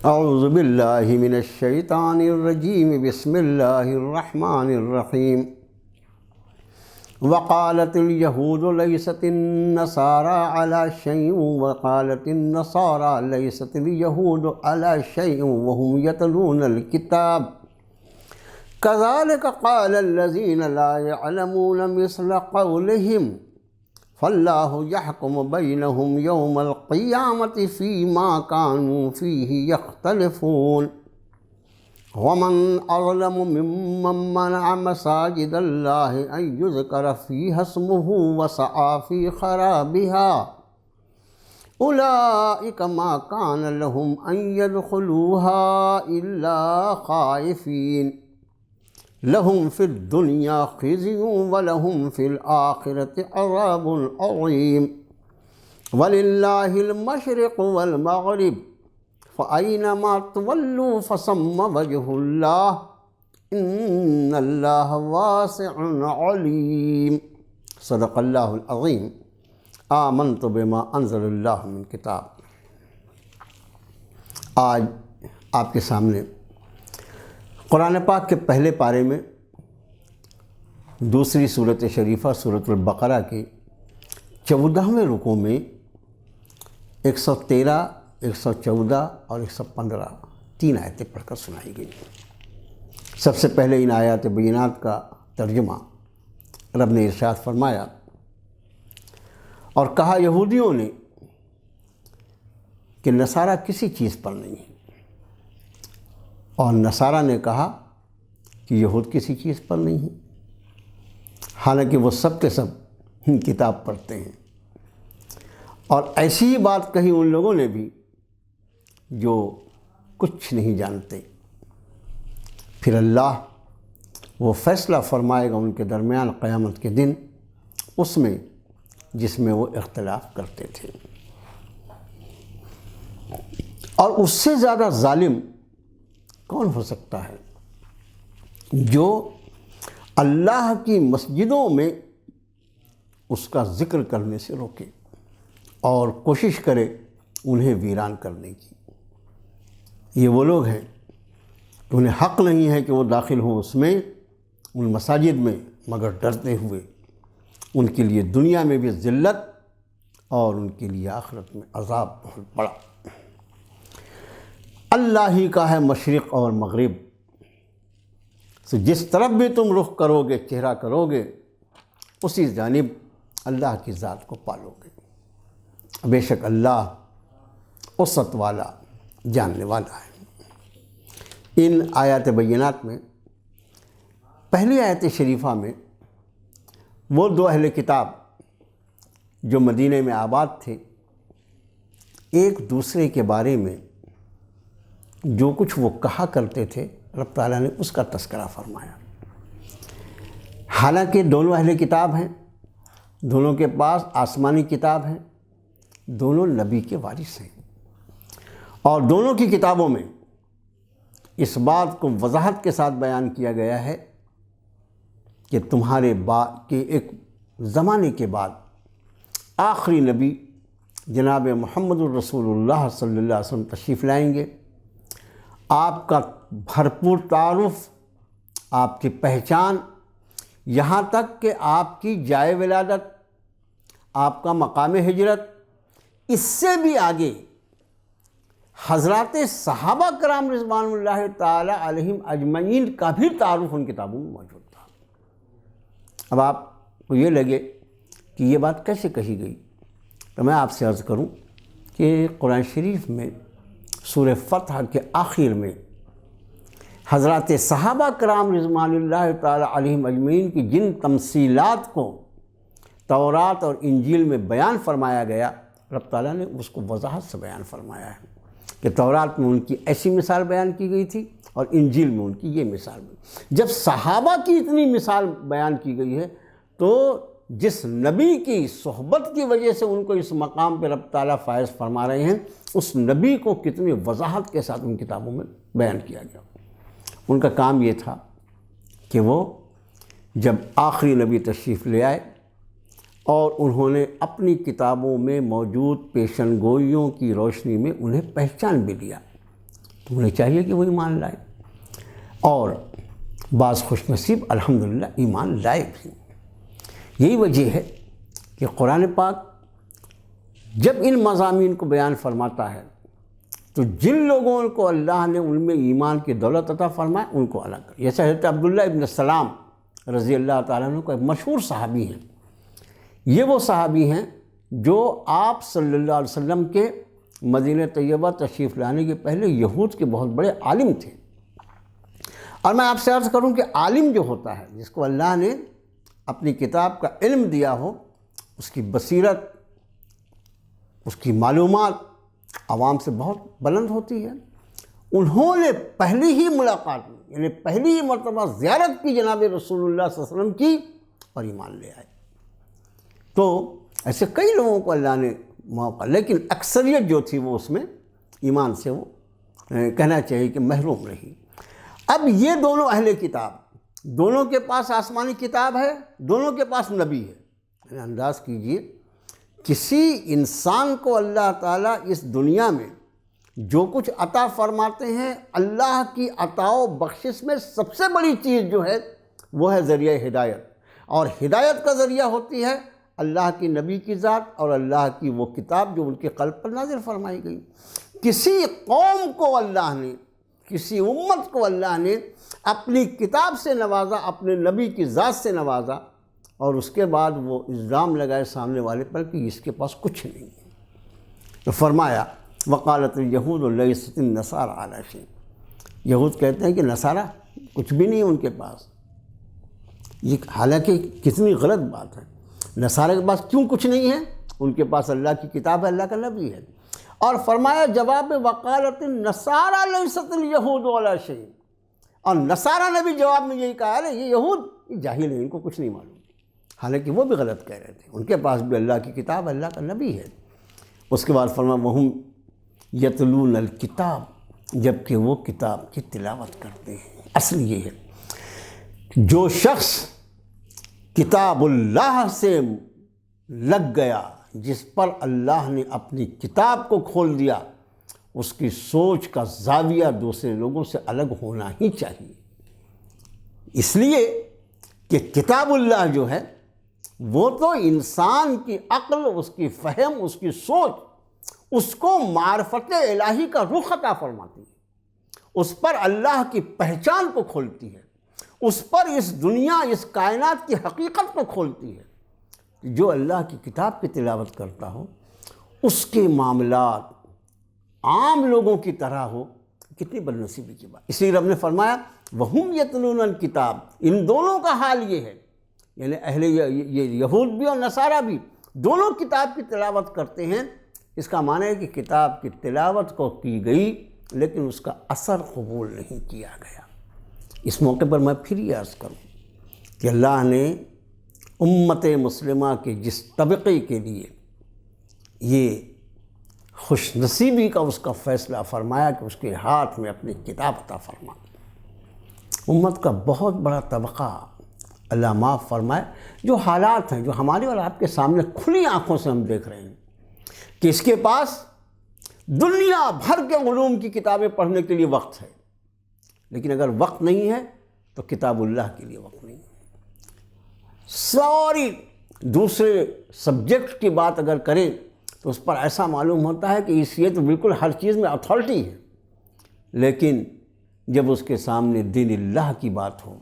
اعوذ باللہ من الشیطان الرجیم بسم اللہ الرحمن الرحیم وقالت اليہود لیست النصارى علی شیء وقالت النصارى لیست اليہود علی شیء وهم یتلون الکتاب کذالک قال الذین لا یعلمون مثل قولہم فاللہ یحکم بینہم یوم القیامة فیما کانوا فیہ یختلفون ومن اظلم ممن منع مساجد اللہ ان یذکر فیہا اسمہ وسعی فی خرابها اولئک ما کان لهم ان يدخلوها الا خائفین لهم في الدنيا خزي ولهم في الآخرة عذاب عظيم ولله المشرق والمغرب فأينما تولوا فثم وجه الله إن الله واسع عليم صدق الله العظيم آمنت بما انزل الله من کتاب۔ آج آپ کے سامنے قرآن پاک کے پہلے پارے میں دوسری صورت شریفہ سورۃ البقرہ کے 14ویں رکوع میں 113، 114 اور 115 تین آیتیں پڑھ کر سنائی گئی۔ سب سے پہلے ان آیات بینات کا ترجمہ رب نے ارشاد فرمایا اور کہا یہودیوں نے کہ نصارہ کسی چیز پر نہیں ہے، اور نصارہ نے کہا کہ یہود کسی چیز پر نہیں ہے، حالانکہ وہ سب کے سب کتاب پڑھتے ہیں۔ اور ایسی ہی بات کہی ان لوگوں نے بھی جو کچھ نہیں جانتے۔ پھر اللہ وہ فیصلہ فرمائے گا ان کے درمیان قیامت کے دن، اس میں جس میں وہ اختلاف کرتے تھے۔ اور اس سے زیادہ ظالم کون ہو سکتا ہے جو اللہ کی مسجدوں میں اس کا ذکر کرنے سے روکے اور کوشش کرے انہیں ویران کرنے کی۔ یہ وہ لوگ ہیں کہ انہیں حق نہیں ہے کہ وہ داخل ہوں اس میں، ان مساجد میں، مگر ڈرتے ہوئے ان کے لیے دنیا میں بھی ذلت اور ان کے لیے آخرت میں عذاب بہت بڑا۔ اللہ ہی کا ہے مشرق اور مغرب، تو جس طرف بھی تم رخ کرو گے، چہرہ کرو گے، اسی جانب اللہ کی ذات کو پالو گے۔ بے شک اللہ وسعت والا، جاننے والا ہے۔ ان آیات بینات میں پہلی آیت شریفہ میں وہ دو اہل کتاب جو مدینہ میں آباد تھے، ایک دوسرے کے بارے میں جو کچھ وہ کہا کرتے تھے رب تعالیٰ نے اس کا تذکرہ فرمایا۔ حالانکہ دونوں اہل کتاب ہیں، دونوں کے پاس آسمانی کتاب ہے، دونوں نبی کے وارث ہیں، اور دونوں کی کتابوں میں اس بات کو وضاحت کے ساتھ بیان کیا گیا ہے کہ تمہارے کے ایک زمانے کے بعد آخری نبی جناب محمد الرسول اللہ صلی اللہ علیہ وسلم تشریف لائیں گے۔ آپ کا بھرپور تعارف، آپ کی پہچان، یہاں تک کہ آپ کی جائے ولادت، آپ کا مقام ہجرت، اس سے بھی آگے حضرات صحابہ کرام رضوان اللہ تعالی علیہم اجمعین کا بھی تعارف ان کتابوں میں موجود تھا۔ اب آپ کو یہ لگے کہ یہ بات کیسے کہی گئی، تو میں آپ سے عرض کروں کہ قرآن شریف میں سورہ فتح کے آخر میں حضرات صحابہ کرام رضوان اللہ تعالی علیہم اجمعین کی جن تمثیلات کو تورات اور انجیل میں بیان فرمایا گیا، رب تعالیٰ نے اس کو وضاحت سے بیان فرمایا ہے کہ تورات میں ان کی ایسی مثال بیان کی گئی تھی اور انجیل میں ان کی یہ مثال۔ جب صحابہ کی اتنی مثال بیان کی گئی ہے تو جس نبی کی صحبت کی وجہ سے ان کو اس مقام پہ رب تعالیٰ فائز فرما رہے ہیں، اس نبی کو کتنی وضاحت کے ساتھ ان کتابوں میں بیان کیا گیا۔ ان کا کام یہ تھا کہ وہ جب آخری نبی تشریف لے آئے اور انہوں نے اپنی کتابوں میں موجود پیشن گوئیوں کی روشنی میں انہیں پہچان بھی لیا تو انہیں چاہیے کہ وہ ایمان لائے، اور بعض خوش نصیب الحمدللہ ایمان لائے بھی۔ یہی وجہ ہے کہ قرآن پاک جب ان مضامین کو بیان فرماتا ہے تو جن لوگوں کو اللہ نے ان میں ایمان کی دولت عطا فرمائے ان کو الگ کر، جیسے حضرت عبداللہ ابن سلام رضی اللہ تعالیٰ عنہ کو ایک مشہور صحابی ہیں۔ یہ وہ صحابی ہیں جو آپ صلی اللہ علیہ وسلم کے مدینہ طیبہ تشریف لانے کے پہلے یہود کے بہت بڑے عالم تھے۔ اور میں آپ سے عرض کروں کہ عالم جو ہوتا ہے، جس کو اللہ نے اپنی کتاب کا علم دیا ہو، اس کی بصیرت، اس کی معلومات عوام سے بہت بلند ہوتی ہے۔ انہوں نے پہلی ہی ملاقات میں، یعنی پہلی ہی مرتبہ زیارت کی جناب رسول اللہ صلی اللہ علیہ وسلم کی اور ایمان لے آئے۔ تو ایسے کئی لوگوں کو اللہ نے موقع، لیکن اکثریت جو تھی وہ اس میں ایمان سے وہ کہنا چاہیے کہ محروم رہی۔ اب یہ دونوں اہل کتاب، دونوں کے پاس آسمانی کتاب ہے، دونوں کے پاس نبی ہے۔ یعنی انداز کیجئے، کسی انسان کو اللہ تعالیٰ اس دنیا میں جو کچھ عطا فرماتے ہیں، اللہ کی عطا و بخشش میں سب سے بڑی چیز جو ہے وہ ہے ذریعہ ہدایت، اور ہدایت کا ذریعہ ہوتی ہے اللہ کی نبی کی ذات اور اللہ کی وہ کتاب جو ان کے قلب پر نازل فرمائی گئی۔ کسی قوم کو اللہ نے، کسی امت کو اللہ نے اپنی کتاب سے نوازا، اپنے نبی کی ذات سے نوازا، اور اس کے بعد وہ الزام لگائے سامنے والے پر کہ اس کے پاس کچھ نہیں ہے۔ تو فرمایا وقالت الیہود لیست النصارى علی شیء، یہود کہتے ہیں کہ نصارہ کچھ بھی نہیں ہے ان کے پاس۔ یہ حالانکہ کتنی غلط بات ہے، نصارہ کے پاس کیوں کچھ نہیں ہے؟ ان کے پاس اللہ کی کتاب ہے، اللہ کا نبی ہے۔ اور فرمایا جواب وقالت النصارى لیست الیہود علی شیء، اور نصارہ نے بھی جواب میں یہی کہا ہے، یہ یہود جاہل ہیں، ان کو کچھ نہیں معلوم۔ حالانکہ وہ بھی غلط کہہ رہے تھے، ان کے پاس بھی اللہ کی کتاب، اللہ کا نبی ہے۔ اس کے بعد فرمایا وہم یتلون الکتاب، جبکہ وہ کتاب کی تلاوت کرتے ہیں۔ اصل یہ ہے جو شخص کتاب اللہ سے لگ گیا، جس پر اللہ نے اپنی کتاب کو کھول دیا، اس کی سوچ کا زاویہ دوسرے لوگوں سے الگ ہونا ہی چاہیے۔ اس لیے کہ کتاب اللہ جو ہے وہ تو انسان کی عقل، اس کی فہم، اس کی سوچ، اس کو معرفت الہی کا رخ عطا فرماتی ہے، اس پر اللہ کی پہچان کو کھولتی ہے، اس پر اس دنیا، اس کائنات کی حقیقت کو کھولتی ہے۔ جو اللہ کی کتاب کی تلاوت کرتا ہو، اس کے معاملات عام لوگوں کی طرح ہو، کتنی بد نصیبی کی بات۔ اسی لیے رب نے فرمایا وَهُمْ يَتْلُونَ الْكِتَابَ، ان دونوں کا حال یہ ہے، یعنی اہل یہ یہود بھی اور نصارہ بھی دونوں کتاب کی تلاوت کرتے ہیں۔ اس کا معنی ہے کہ کتاب کی تلاوت کو کی گئی لیکن اس کا اثر قبول نہیں کیا گیا۔ اس موقع پر میں پھر یہ عرض کروں کہ اللہ نے امت مسلمہ کے جس طبقے کے لیے یہ خوش نصیبی کا اس کا فیصلہ فرمایا کہ اس کے ہاتھ میں اپنی کتاب عطا فرما، امت کا بہت بڑا طبقہ اللہ معاف فرمائے، جو حالات ہیں، جو ہمارے اور آپ کے سامنے کھلی آنکھوں سے ہم دیکھ رہے ہیں کہ اس کے پاس دنیا بھر کے علوم کی کتابیں پڑھنے کے لیے وقت ہے، لیکن اگر وقت نہیں ہے تو کتاب اللہ کے لیے وقت نہیں ہے۔ ساری دوسرے سبجیکٹ کی بات اگر کریں تو اس پر ایسا معلوم ہوتا ہے کہ یہ تو بالکل ہر چیز میں اتھارٹی ہے، لیکن جب اس کے سامنے دین اللہ کی بات ہو،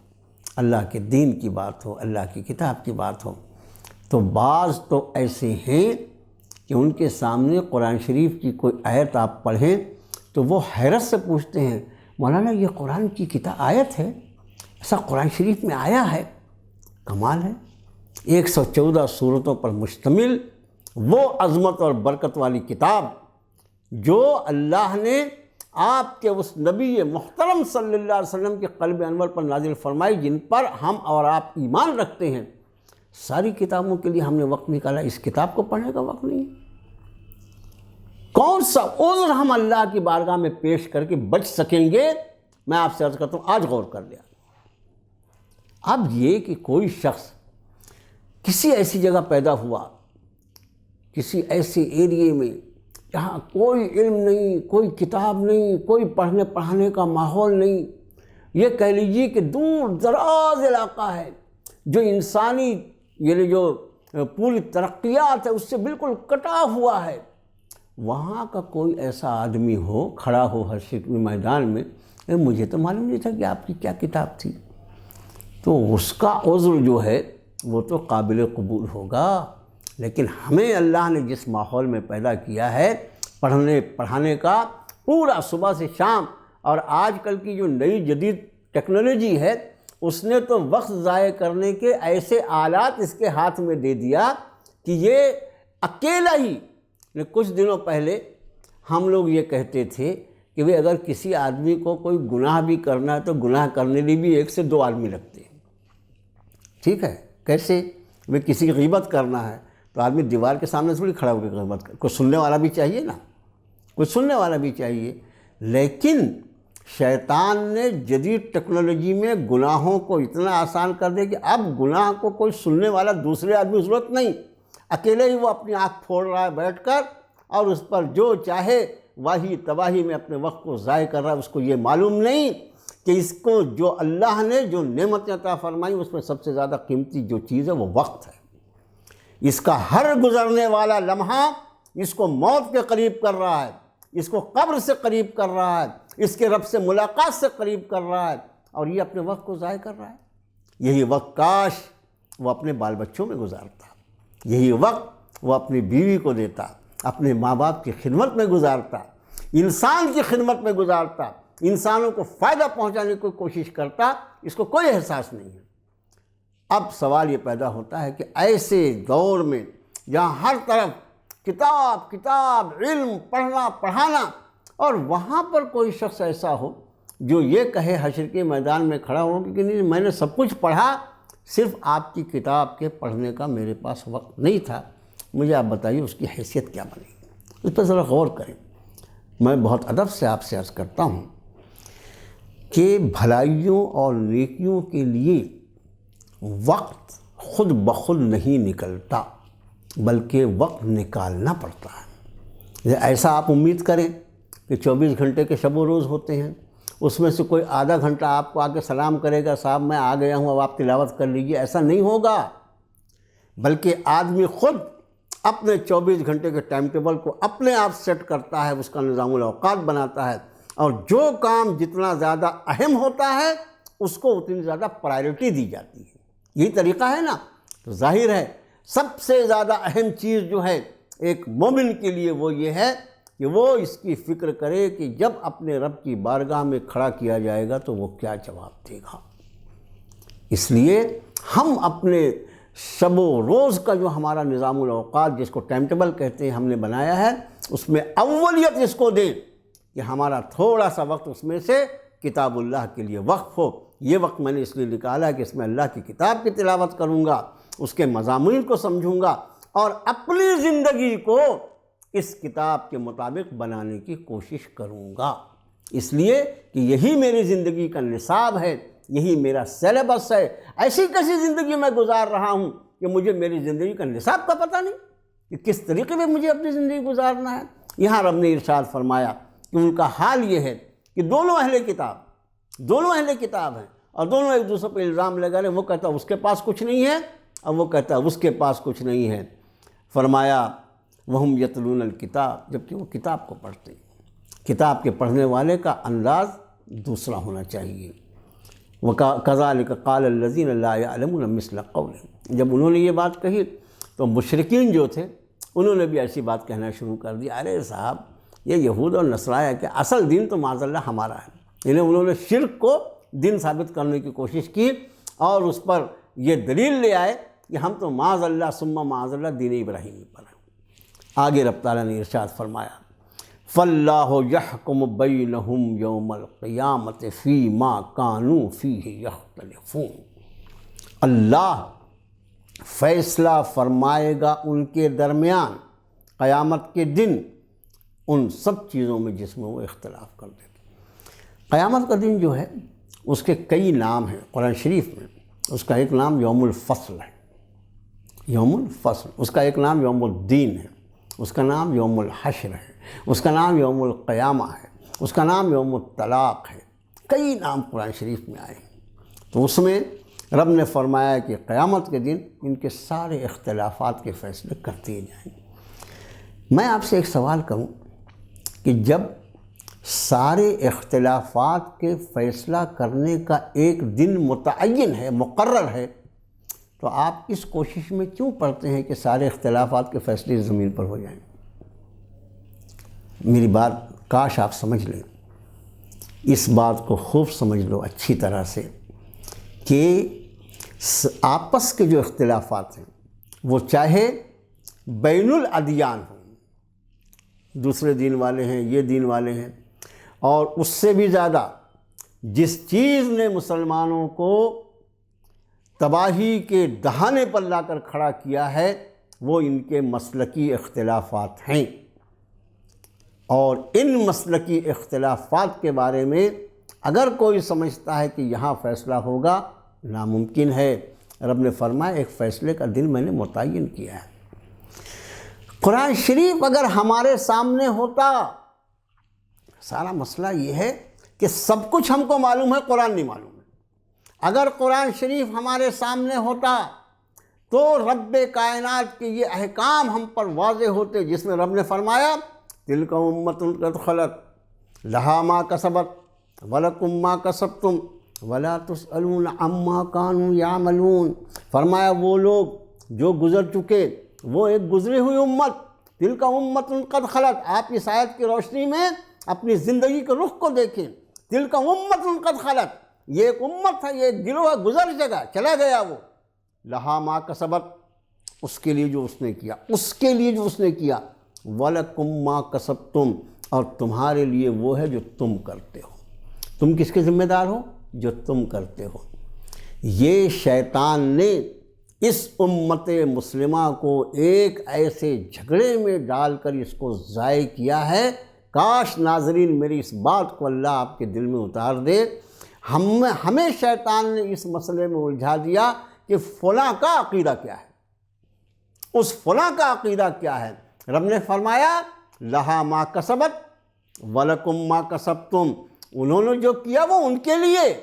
اللہ کے دین کی بات ہو، اللہ کی کتاب کی بات ہو، تو بعض تو ایسے ہیں کہ ان کے سامنے قرآن شریف کی کوئی آیت آپ پڑھیں تو وہ حیرت سے پوچھتے ہیں مولانا یہ قرآن کی کتاب آیت ہے، ایسا قرآن شریف میں آیا ہے؟ کمال ہے۔ 114 سورتوں پر مشتمل وہ عظمت اور برکت والی کتاب جو اللہ نے آپ کے اس نبی محترم صلی اللہ علیہ وسلم کے قلب انور پر نازل فرمائی، جن پر ہم اور آپ ایمان رکھتے ہیں، ساری کتابوں کے لیے ہم نے وقت نکالا، اس کتاب کو پڑھنے کا وقت نہیں۔ کون سا عذر ہم اللہ کی بارگاہ میں پیش کر کے بچ سکیں گے؟ میں آپ سے عرض کرتا ہوں آج غور کر لیا۔ اب یہ کہ کوئی شخص کسی ایسی جگہ پیدا ہوا، کسی ایسے ایریے میں جہاں کوئی علم نہیں، کوئی کتاب نہیں، کوئی پڑھنے پڑھانے کا ماحول نہیں، یہ کہہ لیجیے کہ دور دراز علاقہ ہے جو انسانی یعنی جو پوری ترقیات ہے اس سے بالکل کٹا ہوا ہے، وہاں کا کوئی ایسا آدمی ہو کھڑا ہو حشر کے میدان میں، مجھے تو معلوم نہیں تھا کہ آپ کی کیا کتاب تھی، تو اس کا عذر جو ہے وہ تو قابل قبول ہوگا۔ لیکن ہمیں اللہ نے جس ماحول میں پیدا کیا ہے پڑھنے پڑھانے کا، پورا صبح سے شام، اور آج کل کی جو نئی جدید ٹیکنالوجی ہے اس نے تو وقت ضائع کرنے کے ایسے آلات اس کے ہاتھ میں دے دیا کہ یہ اکیلا ہی، کچھ دنوں پہلے ہم لوگ یہ کہتے تھے کہ بھئی اگر کسی آدمی کو کوئی گناہ بھی کرنا ہے تو گناہ کرنے لیے بھی 1 سے 2 آدمی لگتے ہیں، ٹھیک ہے؟ کیسے؟ بھئی کسی کی غیبت کرنا ہے تو آدمی دیوار کے سامنے تھوڑی کھڑا ہو کے غیبت کر، کوئی سننے والا بھی چاہیے نا، کوئی سننے والا بھی چاہیے۔ لیکن شیطان نے جدید ٹیکنالوجی میں گناہوں کو اتنا آسان کر دیا کہ اب گناہ کو کوئی سننے والا دوسرے آدمی ضرورت نہیں، اکیلے ہی وہ اپنی آنکھ پھوڑ رہا ہے بیٹھ کر اور اس پر جو چاہے واہی تباہی میں اپنے وقت کو ضائع کر رہا ہے۔ اس کو یہ معلوم نہیں کہ اس کو جو اللہ نے جو نعمت عطا فرمائی اس میں سب سے زیادہ قیمتی جو چیز ہے وہ وقت ہے۔ اس کا ہر گزرنے والا لمحہ اس کو موت کے قریب کر رہا ہے، اس کو قبر سے قریب کر رہا ہے، اس کے رب سے ملاقات سے قریب کر رہا ہے، اور یہ اپنے وقت کو ضائع کر رہا ہے۔ یہی وقت کاش وہ اپنے بال بچوں میں گزارتا، یہی وقت وہ اپنی بیوی کو دیتا، اپنے ماں باپ کی خدمت میں گزارتا، انسان کی خدمت میں گزارتا، انسانوں کو فائدہ پہنچانے کی کوشش کرتا، اس کو کوئی احساس نہیں ہے۔ اب سوال یہ پیدا ہوتا ہے کہ ایسے دور میں جہاں ہر طرف کتاب کتاب، علم، پڑھنا پڑھانا، اور وہاں پر کوئی شخص ایسا ہو جو یہ کہے حشر کے میدان میں کھڑا ہو کہ نہیں میں نے سب کچھ پڑھا، صرف آپ کی کتاب کے پڑھنے کا میرے پاس وقت نہیں تھا، مجھے آپ بتائیے اس کی حیثیت کیا بنے گی؟ اس پر ذرا غور کریں۔ میں بہت ادب سے آپ سے عرض کرتا ہوں کہ بھلائیوں اور نیکیوں کے لیے وقت خود بخود نہیں نکلتا، بلکہ وقت نکالنا پڑتا ہے۔ ایسا آپ امید کریں کہ 24 گھنٹے کے شب و روز ہوتے ہیں، اس میں سے کوئی آدھا گھنٹہ آپ کو آ کے سلام کرے گا صاحب میں آ گیا ہوں اب آپ تلاوت کر لیجیے، ایسا نہیں ہوگا، بلکہ آدمی خود اپنے 24 گھنٹے کے ٹائم ٹیبل کو اپنے آپ سیٹ کرتا ہے، اس کا نظام الاوقات بناتا ہے، اور جو کام جتنا زیادہ اہم ہوتا ہے اس کو اتنی زیادہ پرائرٹی دی جاتی ہے۔ یہی طریقہ ہے نا؟ تو ظاہر ہے سب سے زیادہ اہم چیز جو ہے ایک مومن کے لیے وہ یہ ہے کہ وہ اس کی فکر کرے کہ جب اپنے رب کی بارگاہ میں کھڑا کیا جائے گا تو وہ کیا جواب دے گا۔ اس لیے ہم اپنے شب و روز کا جو ہمارا نظام الاوقات جس کو ٹائم ٹیبل کہتے ہیں ہم نے بنایا ہے، اس میں اولیت اس کو دیں کہ ہمارا تھوڑا سا وقت اس میں سے کتاب اللہ کے لیے وقف ہو۔ یہ وقت میں نے اس لیے نکالا ہے کہ اس میں اللہ کی کتاب کی تلاوت کروں گا، اس کے مضامین کو سمجھوں گا، اور اپنی زندگی کو اس کتاب کے مطابق بنانے کی کوشش کروں گا، اس لیے کہ یہی میری زندگی کا نصاب ہے، یہی میرا سیلیبس ہے۔ ایسی کیسی زندگی میں گزار رہا ہوں کہ مجھے میری زندگی کا نصاب کا پتہ نہیں کہ کس طریقے میں مجھے اپنی زندگی گزارنا ہے۔ یہاں رب نے ارشاد فرمایا کہ ان کا حال یہ ہے کہ دونوں اہل کتاب ہیں اور دونوں ایک دوسرے پہ الزام لگا رہے، وہ کہتا اس کے پاس کچھ نہیں ہے اور وہ کہتا اس کے پاس کچھ نہیں ہے۔ فرمایا وہم یتلون الکتاب، جبکہ وہ کتاب کو پڑھتے ہیں۔ کتاب کے پڑھنے والے کا انداز دوسرا ہونا چاہیے۔ وَكَذَلِكَ قَالَ الَّذِينَ لَا يَعْلَمُونَ مِثْلَ قَوْلِهِمْ، جب انہوں نے یہ بات کہی تو مشرکین جو تھے انہوں نے بھی ایسی بات کہنا شروع کر دی، ارے صاحب یہ یہود اور نصارہ کہ اصل دین تو معاذ اللہ ہمارا ہے۔ یعنی انہوں نے شرک کو دین ثابت کرنے کی کوشش کی اور اس پر یہ دلیل لے آئے کہ ہم تو معاذ اللہ ثم معاذ اللہ دین ابراہیمی پر ہیں۔ آگے رب تعالیٰ نے ارشاد فرمایا فَاللَّهُ يَحْكُمُ بَيْنَهُمْ يَوْمَ الْقِيَامَةِ فِي مَا كَانُوا فِيهِ يَخْتَلِفُونَ، اللہ فیصلہ فرمائے گا ان کے درمیان قیامت کے دن ان سب چیزوں میں جس میں وہ اختلاف کر دیتے۔ قیامت کا دن جو ہے اس کے کئی نام ہیں قرآن شریف میں۔ اس کا ایک نام یوم الفصل ہے، یوم الفصل، اس کا ایک نام یوم الدین ہے، اس کا نام یوم الحشر ہے، اس کا نام یوم القیامہ ہے، اس کا نام یوم الطلاق ہے، کئی نام قرآن شریف میں آئے ہیں۔ تو اس میں رب نے فرمایا کہ قیامت کے دن ان کے سارے اختلافات کے فیصلے کر دیے جائیں گے۔ میں آپ سے ایک سوال کروں کہ جب سارے اختلافات کے فیصلہ کرنے کا ایک دن متعین ہے، مقرر ہے، تو آپ اس کوشش میں کیوں پڑتے ہیں کہ سارے اختلافات کے فیصلے زمین پر ہو جائیں؟ میری بات کاش آپ سمجھ لیں، اس بات کو خوب سمجھ لو اچھی طرح سے کہ آپس کے جو اختلافات ہیں وہ چاہے بین الادیان ہوں، دوسرے دین والے ہیں، یہ دین والے ہیں، اور اس سے بھی زیادہ جس چیز نے مسلمانوں کو تباہی کے دہانے پر لا کر کھڑا کیا ہے وہ ان کے مسلکی اختلافات ہیں، اور ان مسلکی اختلافات کے بارے میں اگر کوئی سمجھتا ہے کہ یہاں فیصلہ ہوگا، ناممکن ہے۔ رب نے فرمایا ایک فیصلے کا دن میں نے متعین کیا ہے۔ قرآن شریف اگر ہمارے سامنے ہوتا، سارا مسئلہ یہ ہے کہ سب کچھ ہم کو معلوم ہے، قرآن نہیں معلوم ہے۔ اگر قرآن شریف ہمارے سامنے ہوتا تو رب کائنات کے یہ احکام ہم پر واضح ہوتے، جس میں رب نے فرمایا تلک امۃ قد خلت لہا ما کسبت ولکم ما کسبتم ولا تسألون عما کانوا یعملون۔ فرمایا وہ لوگ جو گزر چکے، وہ ایک گزری ہوئی امت، تلک امۃ قد خلت۔ آپ اس آیت کی روشنی میں اپنی زندگی کے رخ کو دیکھیں، تلک امۃ قد خلت، یہ ایک امت ہے، یہ ایک گروہ ہے، گزر جگہ چلا گیا، وہ لہا ما کسبت، اس کے لیے جو اس نے کیا، اس کے لیے جو اس نے کیا، وَلَكُمْ مَا كَسَبْتُمْ، اور تمہارے لیے وہ ہے جو تم کرتے ہو۔ تم کس کے ذمہ دار ہو؟ جو تم کرتے ہو۔ یہ شیطان نے اس امت مسلمہ کو ایک ایسے جھگڑے میں ڈال کر اس کو ضائع کیا ہے، کاش ناظرین میری اس بات کو اللہ آپ کے دل میں اتار دے۔ ہمیں شیطان نے اس مسئلے میں الجھا دیا کہ فلاں کا عقیدہ کیا ہے، اس فلاں کا عقیدہ کیا ہے۔ رب نے فرمایا لہا ما کسبت ولکم ما کسبتم، انہوں نے جو کیا وہ ان کے لیے،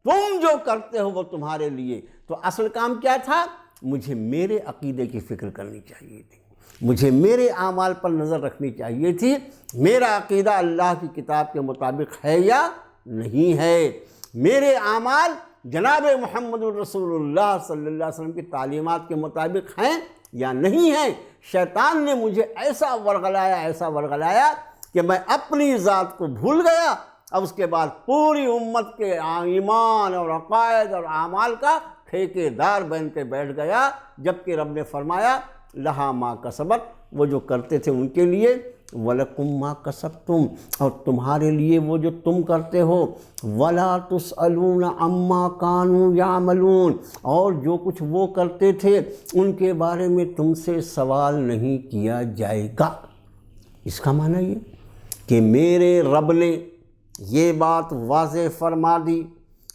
تم جو کرتے ہو وہ تمہارے لیے۔ تو اصل کام کیا تھا؟ مجھے میرے عقیدے کی فکر کرنی چاہیے تھی، مجھے میرے اعمال پر نظر رکھنی چاہیے تھی، میرا عقیدہ اللہ کی کتاب کے مطابق ہے یا نہیں ہے، میرے اعمال جناب محمد الرسول اللہ صلی اللہ علیہ وسلم کی تعلیمات کے مطابق ہیں یا نہیں ہیں۔ شیطان نے مجھے ایسا ورغلایا کہ میں اپنی ذات کو بھول گیا، اب اس کے بعد پوری امت کے ایمان اور عقائد اور اعمال کا ٹھیکیدار بن کے بیٹھ گیا، جبکہ رب نے فرمایا لہا ما کسبت، وہ جو کرتے تھے ان کے لیے، وَلَكُمْ مَا كَسَبْتُمْ، اور تمہارے لیے وہ جو تم کرتے ہو، وَلَا تُسْأَلُونَ عَمَّا كَانُوا يَعْمَلُونَ، اور جو کچھ وہ کرتے تھے ان کے بارے میں تم سے سوال نہیں کیا جائے گا۔ اس کا معنی یہ کہ میرے رب نے یہ بات واضح فرما دی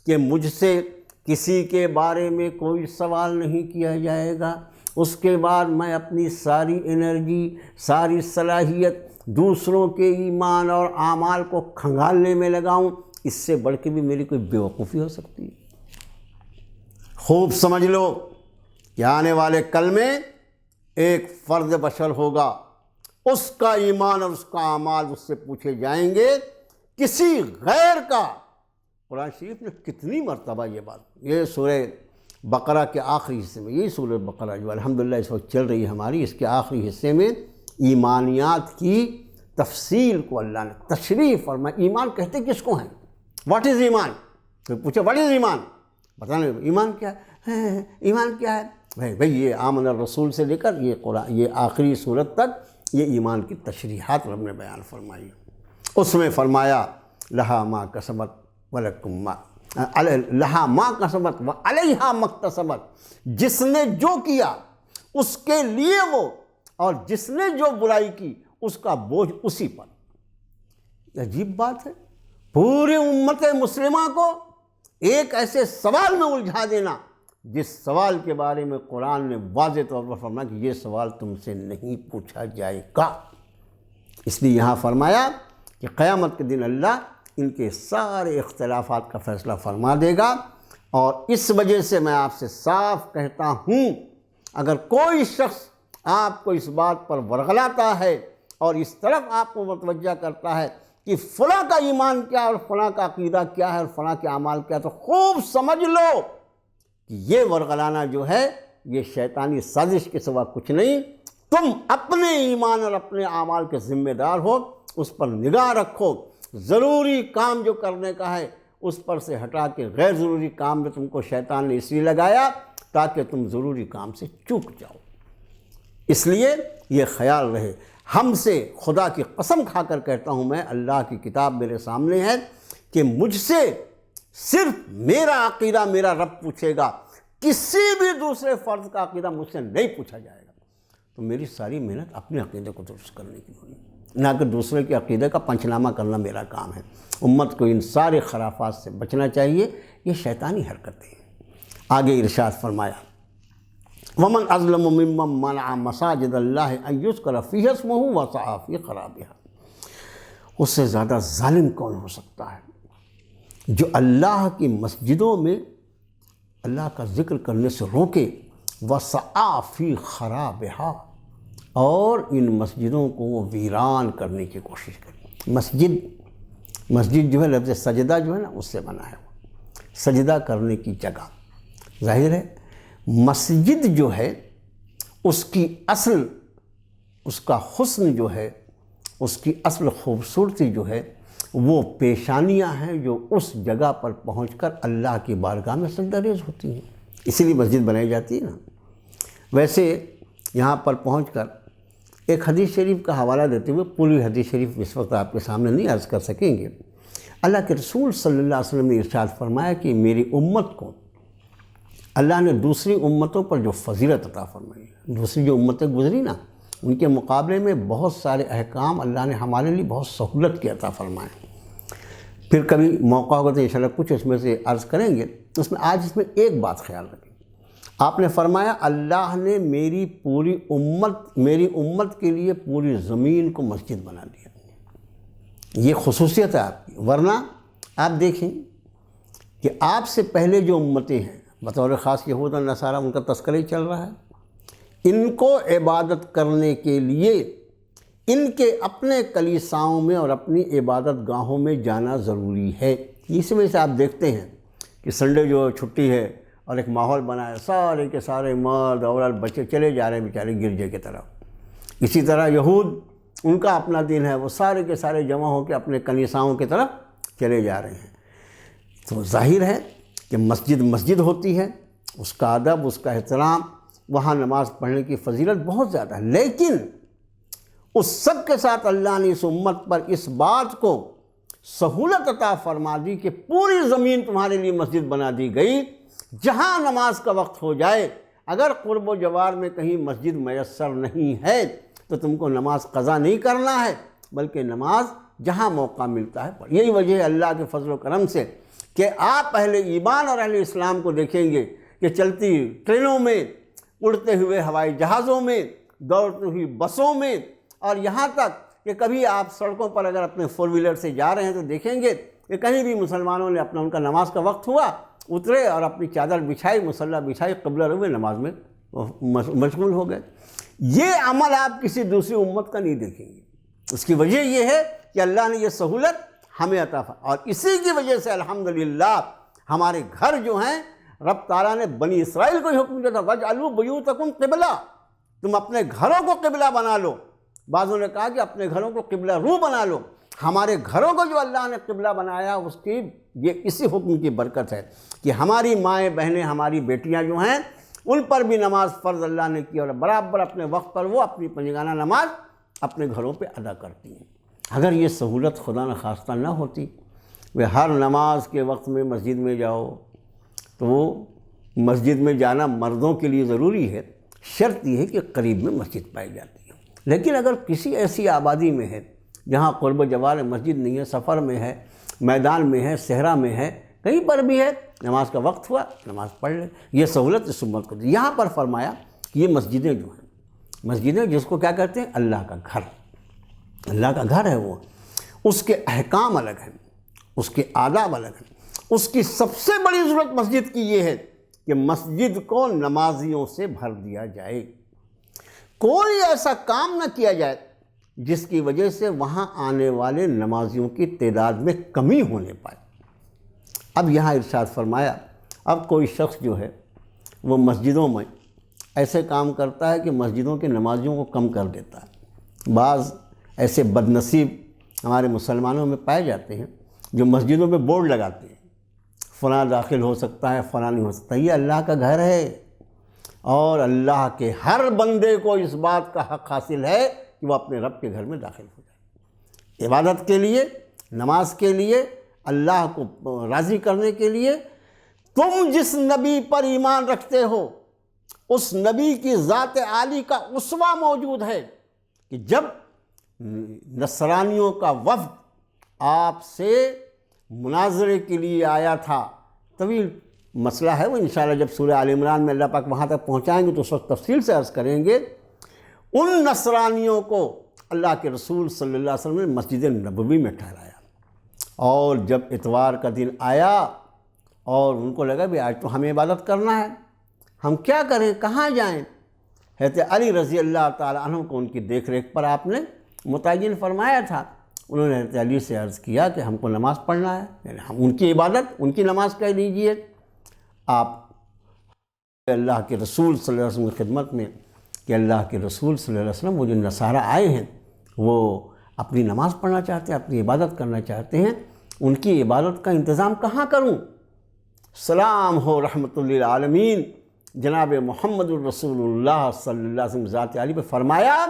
کہ مجھ سے کسی کے بارے میں کوئی سوال نہیں کیا جائے گا۔ اس کے بعد میں اپنی ساری انرجی، ساری صلاحیت دوسروں کے ایمان اور اعمال کو کھنگالنے میں لگاؤں، اس سے بڑھ کے بھی میری کوئی بیوقوفی ہو سکتی ہے؟ خوب سمجھ لو کہ آنے والے کل میں ایک فرد بشر ہوگا، اس کا ایمان اور اس کا اعمال اس سے پوچھے جائیں گے، کسی غیر کا۔ قرآن شریف نے کتنی مرتبہ یہ بات، یہ سورہ بقرہ کے آخری حصے میں، یہی سورہ بقرہ جو الحمدللہ اس وقت چل رہی ہے ہماری، اس کے آخری حصے میں ایمانیات کی تفصیل کو اللہ نے تشریح فرمائی۔ ایمان کہتے کس کو ہیں؟ واٹ از ایمان؟ تو پوچھے واٹ از ایمان، بتانے ایمان کیا ہے؟ ایمان کیا ہے بھئی یہ آمن الرسول سے لے کر یہ آخری صورت تک یہ ایمان کی تشریحات رب نے بیان فرمائی۔ اس میں فرمایا لہا ما کسبت ولکم ما لہا ما کسبت وعلیہا ما اکتسبت، جس نے جو کیا اس کے لیے وہ، اور جس نے جو برائی کی اس کا بوجھ اسی پر۔ عجیب بات ہے، پوری امت مسلمہ کو ایک ایسے سوال میں الجھا دینا جس سوال کے بارے میں قرآن نے واضح طور پر فرمایا کہ یہ سوال تم سے نہیں پوچھا جائے گا۔ اس لیے یہاں فرمایا کہ قیامت کے دن اللہ ان کے سارے اختلافات کا فیصلہ فرما دے گا، اور اس وجہ سے میں آپ سے صاف کہتا ہوں، اگر کوئی شخص آپ کو اس بات پر ورغلاتا ہے اور اس طرف آپ کو متوجہ کرتا ہے کہ فلاں کا ایمان کیا ہے اور فلاں کا عقیدہ کیا ہے اور فلاں کے اعمال کیا ہے، تو خوب سمجھ لو کہ یہ ورغلانا جو ہے یہ شیطانی سازش کے سوا کچھ نہیں۔ تم اپنے ایمان اور اپنے اعمال کے ذمہ دار ہو، اس پر نگاہ رکھو، ضروری کام جو کرنے کا ہے اس پر سے ہٹا کے غیر ضروری کام میں تم کو شیطان نے اس لیے لگایا تاکہ تم ضروری کام سے چوک جاؤ۔ اس لیے یہ خیال رہے، ہم سے خدا کی قسم کھا کر کہتا ہوں میں، اللہ کی کتاب میرے سامنے ہے کہ مجھ سے صرف میرا عقیدہ میرا رب پوچھے گا، کسی بھی دوسرے فرد کا عقیدہ مجھ سے نہیں پوچھا جائے گا۔ تو میری ساری محنت اپنے عقیدے کو درست کرنے کی ہوگی، نہ کہ دوسرے کے عقیدے کا پنچنامہ کرنا میرا کام ہے۔ امت کو ان سارے خرافات سے بچنا چاہیے، یہ شیطانی حرکتیں ہیں۔ آگے ارشاد فرمایا، وَمَنْ أَظْلَمُ مِمَّنْ مَنَعَ مَسَاجِدَ اللَّهِ أَن يُذْكَرَ فِيهَا اسْمُهُ وَسَعَىٰ فِي خَرَابِهَا۔ اس سے زیادہ ظالم کون ہو سکتا ہے جو اللہ کی مسجدوں میں اللہ کا ذکر کرنے سے روکے، وَسَعَىٰ فِي خَرَابِهَا، اور ان مسجدوں کو وہ ویران کرنے کی کوشش کرے۔ مسجد جو ہے لفظ سجدہ جو ہے نا اس سے بنا ہے، سجدہ کرنے کی جگہ۔ ظاہر ہے مسجد جو ہے اس کی اصل، اس کا حسن جو ہے، اس کی اصل خوبصورتی جو ہے وہ پیشانیاں ہیں جو اس جگہ پر پہنچ کر اللہ کی بارگاہ میں سجدہ ریز ہوتی ہیں، اسی لیے مسجد بنائی جاتی ہے نا۔ ویسے یہاں پر پہنچ کر ایک حدیث شریف کا حوالہ دیتے ہوئے، پوری حدیث شریف اس وقت آپ کے سامنے نہیں عرض کر سکیں گے، اللہ کے رسول صلی اللہ علیہ وسلم نے ارشاد فرمایا کہ میری امت کو اللہ نے دوسری امتوں پر جو فضیلت عطا فرمائی، دوسری جو امتیں گزری نا ان کے مقابلے میں بہت سارے احکام اللہ نے ہمارے لیے بہت سہولت کے عطا فرمائے۔ پھر کبھی موقع ہوگا تو انشاءاللہ کچھ اس میں سے عرض کریں گے۔ اس میں آج اس میں ایک بات خیال رکھیں، آپ نے فرمایا اللہ نے میری امت کے لیے پوری زمین کو مسجد بنا دیا۔ یہ خصوصیت ہے آپ کی، ورنہ آپ دیکھیں کہ آپ سے پہلے جو امتیں ہیں بطور خاص یہود اور نصارہ، ان کا تذکرہ ہی چل رہا ہے، ان کو عبادت کرنے کے لیے ان کے اپنے کلیساؤں میں اور اپنی عبادت گاہوں میں جانا ضروری ہے۔ اس وجہ سے آپ دیکھتے ہیں کہ سنڈے جو چھٹی ہے اور ایک ماحول بنا ہے، سارے کے سارے مرد عورت بچے چلے جا رہے ہیں بیچارے گرجے کی طرف۔ اسی طرح یہود، ان کا اپنا دن ہے، وہ سارے کے سارے جمع ہو کے اپنے کلیساؤں کی طرف چلے جا رہے ہیں۔ تو ظاہر ہے کہ مسجد ہوتی ہے، اس کا ادب، اس کا احترام، وہاں نماز پڑھنے کی فضیلت بہت زیادہ ہے، لیکن اس سب کے ساتھ اللہ نے اس امت پر اس بات کو سہولت عطا فرما دی کہ پوری زمین تمہارے لیے مسجد بنا دی گئی، جہاں نماز کا وقت ہو جائے، اگر قرب و جوار میں کہیں مسجد میسر نہیں ہے تو تم کو نماز قضا نہیں کرنا ہے، بلکہ نماز جہاں موقع ملتا ہے پڑھ۔ یہی وجہ ہے اللہ کے فضل و کرم سے کہ آپ اہل ایمان اور اہل اسلام کو دیکھیں گے کہ چلتی ٹرینوں میں، اڑتے ہوئے ہوائی جہازوں میں، دوڑتی ہوئی بسوں میں، اور یہاں تک کہ کبھی آپ سڑکوں پر اگر اپنے فور ویلر سے جا رہے ہیں تو دیکھیں گے کہ کہیں بھی مسلمانوں نے ان کا نماز کا وقت ہوا، اترے اور اپنی چادر بچھائی، مصلی بچھائی، قبلہ روئے، نماز میں مشغول ہو گئے۔ یہ عمل آپ کسی دوسری امت کا نہیں دیکھیں گے۔ اس کی وجہ یہ ہے کہ اللہ نے یہ سہولت ہمیں عطا فرمائی، اور اسی کی وجہ سے الحمدللہ ہمارے گھر جو ہیں، رب تعالیٰ نے بنی اسرائیل کو حکم دیا تھا وَاجْعَلُوا بُيُوتَكُمْ قِبْلَةً، تم اپنے گھروں کو قبلہ بنا لو۔ بعضوں نے کہا کہ اپنے گھروں کو قبلہ رو بنا لو۔ ہمارے گھروں کو جو اللہ نے قبلہ بنایا، اس کی یہ اسی حکم کی برکت ہے کہ ہماری مائیں بہنیں، ہماری بیٹیاں جو ہیں، ان پر بھی نماز فرض اللہ نے کی، اور برابر اپنے وقت پر وہ اپنی پنجگانہ نماز اپنے گھروں پہ ادا کرتی ہیں۔ اگر یہ سہولت خدا نخواستہ نہ ہوتی، وہ ہر نماز کے وقت میں مسجد میں جاؤ، تو وہ مسجد میں جانا مردوں کے لیے ضروری ہے، شرط یہ ہے کہ قریب میں مسجد پائی جاتی ہے۔ لیکن اگر کسی ایسی آبادی میں ہے جہاں قرب و جوار مسجد نہیں ہے، سفر میں ہے، میدان میں ہے، صحرا میں ہے، کہیں پر بھی ہے نماز کا وقت ہوا نماز پڑھ لے، یہ سہولت اس امت کو دی۔ یہاں پر فرمایا کہ یہ مسجدیں جو ہیں، مسجدیں جس کو کیا کہتے ہیں، اللہ کا گھر، اللہ کا گھر ہے وہ، اس کے احکام الگ ہیں، اس کے آداب الگ ہیں۔ اس کی سب سے بڑی ضرورت مسجد کی یہ ہے کہ مسجد کو نمازیوں سے بھر دیا جائے، کوئی ایسا کام نہ کیا جائے جس کی وجہ سے وہاں آنے والے نمازیوں کی تعداد میں کمی ہونے پائے۔ اب یہاں ارشاد فرمایا، اب کوئی شخص جو ہے وہ مسجدوں میں ایسے کام کرتا ہے کہ مسجدوں کے نمازیوں کو کم کر دیتا ہے۔ بعض ایسے بد نصیب ہمارے مسلمانوں میں پائے جاتے ہیں جو مسجدوں میں بورڈ لگاتے ہیں، فلاں داخل ہو سکتا ہے، فلاں نہیں ہو سکتا۔ یہ اللہ کا گھر ہے اور اللہ کے ہر بندے کو اس بات کا حق حاصل ہے کہ وہ اپنے رب کے گھر میں داخل ہو جائے، عبادت کے لیے، نماز کے لیے، اللہ کو راضی کرنے کے لیے۔ تم جس نبی پر ایمان رکھتے ہو اس نبی کی ذات عالی کا اسوہ موجود ہے کہ جب نصرانیوں کا وفد آپ سے مناظرے کے لیے آیا تھا، طویل مسئلہ ہے وہ، انشاءاللہ جب سورہ آل عمران میں اللہ پاک وہاں تک پہنچائیں گے تو اس وقت تفصیل سے عرض کریں گے۔ ان نصرانیوں کو اللہ کے رسول صلی اللہ علیہ وسلم نے مسجد نبوی میں ٹھہرایا، اور جب اتوار کا دن آیا اور ان کو لگا بھی آج تو ہمیں عبادت کرنا ہے، ہم کیا کریں، کہاں جائیں؟ حضرت علی رضی اللہ تعالیٰ عنہ کو ان کی دیکھ ریکھ پر آپ نے متعین فرمایا تھا۔ انہوں نے حضرت علی سے عرض کیا کہ ہم کو نماز پڑھنا ہے، یعنی ہم ان کی عبادت، ان کی نماز کہہ لیجئے۔ آپ اللہ کے رسول صلی اللہ علیہ وسلم کی خدمت میں کہ اللہ کے رسول صلی اللہ علیہ وسلم، وہ جو نصارہ آئے ہیں وہ اپنی نماز پڑھنا چاہتے ہیں، اپنی عبادت کرنا چاہتے ہیں، ان کی عبادت کا انتظام کہاں کروں؟ سلام ہو رحمت للعالمین جناب محمد الرسول اللہ صلی اللہ علیہ وسلم ذات علی پہ۔ فرمایا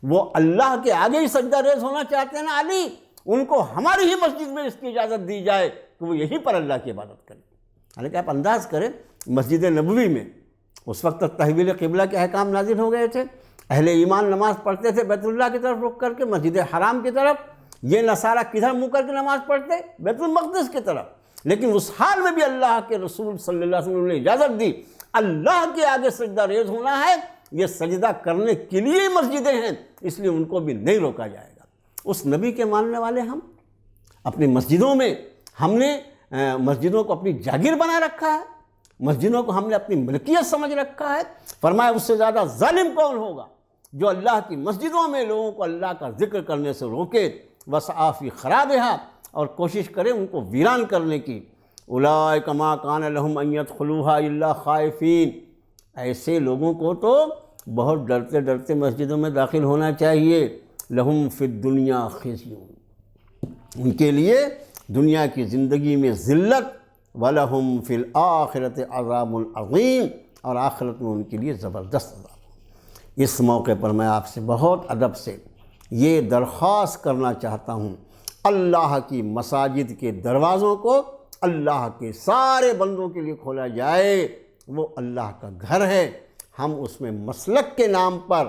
وہ اللہ کے آگے ہی سجدہ ریز ہونا چاہتے ہیں نا علی، ان کو ہماری ہی مسجد میں اس کی اجازت دی جائے کہ وہ یہیں پر اللہ کی عبادت کریں۔ حالانکہ آپ انداز کریں مسجد نبوی میں اس وقت تک تحویل قبلہ کے احکام نازل ہو گئے تھے، اہل ایمان نماز پڑھتے تھے بیت اللہ کی طرف رخ کر کے، مسجد حرام کی طرف۔ یہ نصارہ کدھر منہ کر کے نماز پڑھتے؟ بیت المقدس کی طرف۔ لیکن اس حال میں بھی اللہ کے رسول صلی اللہ علیہ وسلم نے اجازت دی، اللہ کے آگے سجدہ ریز ہونا ہے، یہ سجدہ کرنے کے لیے مسجدیں ہیں، اس لیے ان کو بھی نہیں روکا جائے گا۔ اس نبی کے ماننے والے ہم اپنی مسجدوں میں، ہم نے مسجدوں کو اپنی جاگیر بنا رکھا ہے، مسجدوں کو ہم نے اپنی ملکیت سمجھ رکھا ہے۔ فرمایا اس سے زیادہ ظالم کون ہوگا جو اللہ کی مسجدوں میں لوگوں کو اللہ کا ذکر کرنے سے روکے، وسعی فی خرابہا، اور کوشش کرے ان کو ویران کرنے کی۔ اولئک ما کان لہم ان یدخلوہا الا خائفین، ایسے لوگوں کو تو بہت ڈرتے ڈرتے مسجدوں میں داخل ہونا چاہیے۔ لہم فی الدنیا خزی، ان کے لیے دنیا کی زندگی میں ذلت، وَلَهُمْ فِي الْآخِرَةِ عَذَابٌ عَظِيمٌ، اور آخرت میں ان کے لیے زبردست عذاب۔ اس موقع پر میں آپ سے بہت ادب سے یہ درخواست کرنا چاہتا ہوں، اللہ کی مساجد کے دروازوں کو اللہ کے سارے بندوں کے لیے کھولا جائے، وہ اللہ کا گھر ہے۔ ہم اس میں مسلک کے نام پر،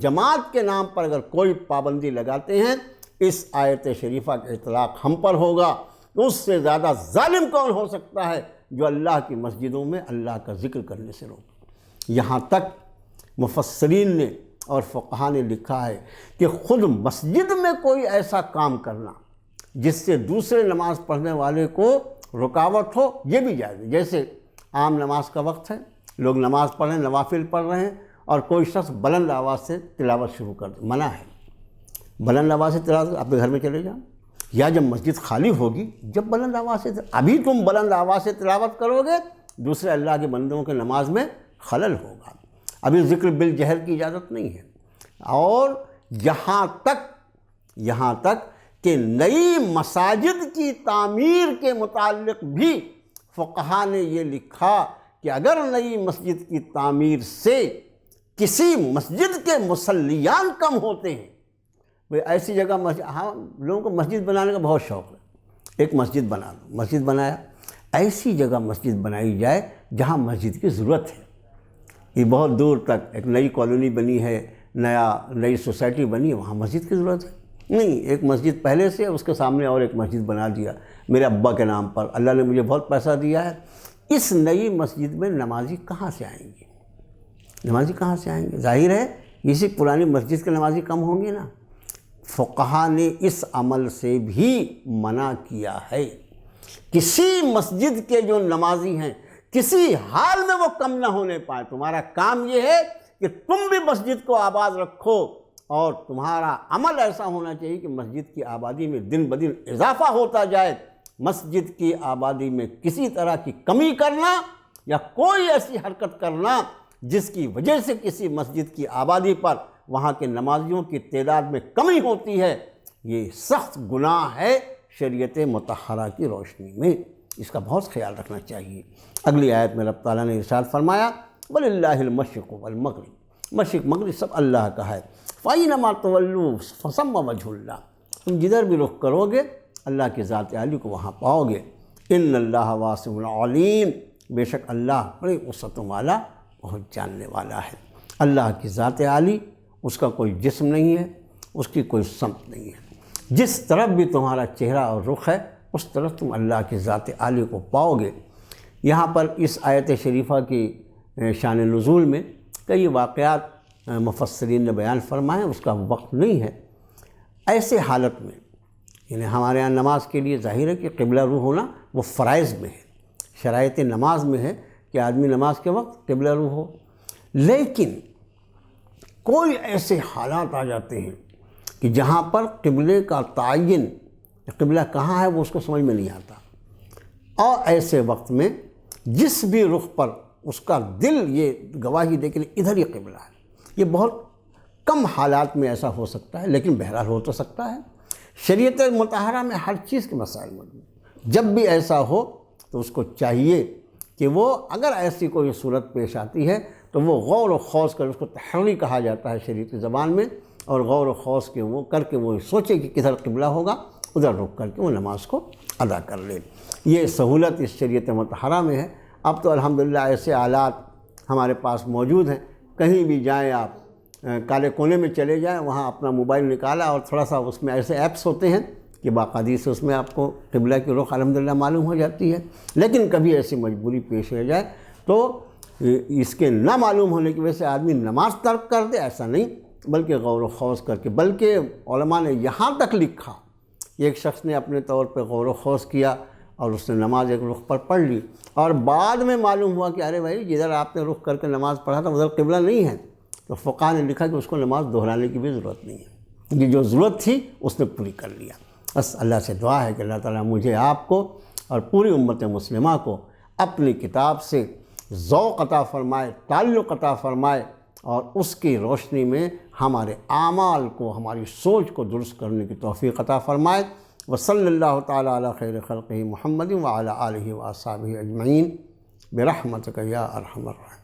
جماعت کے نام پر اگر کوئی پابندی لگاتے ہیں، اس آیت شریفہ کا اطلاق ہم پر ہوگا۔ اس سے زیادہ ظالم کون ہو سکتا ہے جو اللہ کی مسجدوں میں اللہ کا ذکر کرنے سے روکے؟ یہاں تک مفسرین نے اور فقہاء نے لکھا ہے کہ خود مسجد میں کوئی ایسا کام کرنا جس سے دوسرے نماز پڑھنے والے کو رکاوٹ ہو، یہ بھی جائز ہے۔ جیسے عام نماز کا وقت ہے، لوگ نماز پڑھ رہے ہیں، نوافل پڑھ رہے ہیں، اور کوئی شخص بلند آواز سے تلاوت شروع کر دے، منع ہے بلند آواز سے تلاوت، اپنے گھر میں چلے جاؤ، یا جب مسجد خالی ہوگی جب بلند آواز سے، ابھی تم بلند آواز سے تلاوت کرو گے دوسرے اللہ کے بندوں کے نماز میں خلل ہوگا۔ ابھی ذکر بالجہر کی اجازت نہیں ہے۔ اور یہاں تک کہ نئی مساجد کی تعمیر کے متعلق بھی فقہاء نے یہ لکھا کہ اگر نئی مسجد کی تعمیر سے کسی مسجد کے مصلیان کم ہوتے ہیں، ایسی جگہ ہاں لوگوں کو مسجد بنانے کا بہت شوق ہے، ایک مسجد بنا دو، مسجد بنایا، ایسی جگہ مسجد بنائی جائے جہاں مسجد کی ضرورت ہے۔ یہ بہت دور تک ایک نئی کالونی بنی ہے، نئی سوسائٹی بنی ہے، وہاں مسجد کی ضرورت ہے، نہیں، ایک مسجد پہلے سے اس کے سامنے اور ایک مسجد بنا دیا میرے ابا کے نام پر، اللہ نے مجھے بہت پیسہ دیا ہے، اس نئی مسجد میں نمازی کہاں سے آئیں گے؟ نمازی کہاں سے آئیں گے؟ ظاہر ہے اسی پرانی مسجد کے نمازی کم ہوں گے نا۔ فقہا نے اس عمل سے بھی منع کیا ہے، کسی مسجد کے جو نمازی ہیں کسی حال میں وہ کم نہ ہونے پائے۔ تمہارا کام یہ ہے کہ تم بھی مسجد کو آباد رکھو، اور تمہارا عمل ایسا ہونا چاہیے کہ مسجد کی آبادی میں دن بدن اضافہ ہوتا جائے۔ مسجد کی آبادی میں کسی طرح کی کمی کرنا یا کوئی ایسی حرکت کرنا جس کی وجہ سے کسی مسجد کی آبادی پر وہاں کے نمازیوں کی تعداد میں کمی ہوتی ہے، یہ سخت گناہ ہے شریعت مطہرہ کی روشنی میں، اس کا بہت خیال رکھنا چاہیے۔ اگلی آیت میں رب تعالیٰ نے ارشاد فرمایا وَلِلَّهِ الْمَشْرِقُ وَالْمَغْرِبُ، مشرق مغرب سب اللہ کا ہے۔ فَأَيْنَمَا تُوَلُّوا فَثَمَّ وَجْهُ اللَّهِ، تم جدھر بھی رخ کرو گے اللہ کی ذات عالی کو وہاں پاؤ گے۔ ان اللہ واسع علیم، بے شک اللہ بڑی وسعتوں والا بہت جاننے والا ہے۔ اللہ کی ذات عالی، اس کا کوئی جسم نہیں ہے، اس کی کوئی سمت نہیں ہے، جس طرف بھی تمہارا چہرہ اور رخ ہے اس طرف تم اللہ کی ذات عالی کو پاؤ گے۔ یہاں پر اس آیت شریفہ کی شان نزول میں کئی واقعات مفسرین نے بیان فرمائے، اس کا وقت نہیں ہے۔ ایسے حالت میں یعنی ہمارے یہاں نماز کے لیے ظاہر ہے کہ قبلہ رو ہونا وہ فرائض میں ہے، شرائط نماز میں ہے کہ آدمی نماز کے وقت قبلہ رو ہو، لیکن کوئی ایسے حالات آ جاتے ہیں کہ جہاں پر قبلے کا تعین، قبلہ کہاں ہے وہ اس کو سمجھ میں نہیں آتا، اور ایسے وقت میں جس بھی رخ پر اس کا دل یہ گواہی دے کہ ادھر ہی قبلہ ہے، یہ بہت کم حالات میں ایسا ہو سکتا ہے، لیکن بہرحال ہو تو سکتا ہے۔ شریعت مطہرہ میں ہر چیز کے مسائل موجود ہیں، جب بھی ایسا ہو تو اس کو چاہیے کہ وہ اگر ایسی کوئی صورت پیش آتی ہے تو وہ غور و خوض کر، اس کو تحری کہا جاتا ہے شریعت زبان میں، اور غور و خوض کے وہ کر کے وہ سوچے کہ کدھر قبلہ ہوگا، ادھر رک کر کے وہ نماز کو ادا کر لے۔ یہ سہولت اس شریعت مطہرہ میں ہے۔ اب تو الحمدللہ ایسے آلات ہمارے پاس موجود ہیں، کہیں بھی جائیں آپ، کالے کونے میں چلے جائیں، وہاں اپنا موبائل نکالا اور تھوڑا سا اس میں ایسے ایپس ہوتے ہیں کہ باقاعدگی سے اس میں آپ کو قبلہ کی رخ الحمدللہ معلوم ہو جاتی ہے۔ لیکن کبھی ایسی مجبوری پیش ہو جائے تو اس کے نہ معلوم ہونے کی وجہ سے آدمی نماز ترک کر دے، ایسا نہیں، بلکہ غور و خوض کر کے، بلکہ علماء نے یہاں تک لکھا، ایک شخص نے اپنے طور پہ غور و خوض کیا اور اس نے نماز ایک رخ پر پڑھ لی، اور بعد میں معلوم ہوا کہ ارے بھائی جدھر آپ نے رخ کر کے نماز پڑھا تھا ادھر قبلہ نہیں ہے، تو فقہا نے لکھا کہ اس کو نماز دہرانے کی بھی ضرورت نہیں ہے، یہ جو ضرورت تھی اس نے پوری کر لیا۔ بس اللہ سے دعا ہے کہ اللہ تعالیٰ مجھے، آپ کو اور پوری امت مسلمہ کو اپنی کتاب سے ذوق عطا فرمائے، تعلق عطا فرمائے، اور اس کی روشنی میں ہمارے اعمال کو، ہماری سوچ کو درست کرنے کی توفیق عطا فرمائے۔ وصلی اللہ تعالیٰ علی خیر خلقہ محمد وعلی آلہ واصحابہ اجمعین برحمتک یا ارحم الراحمین۔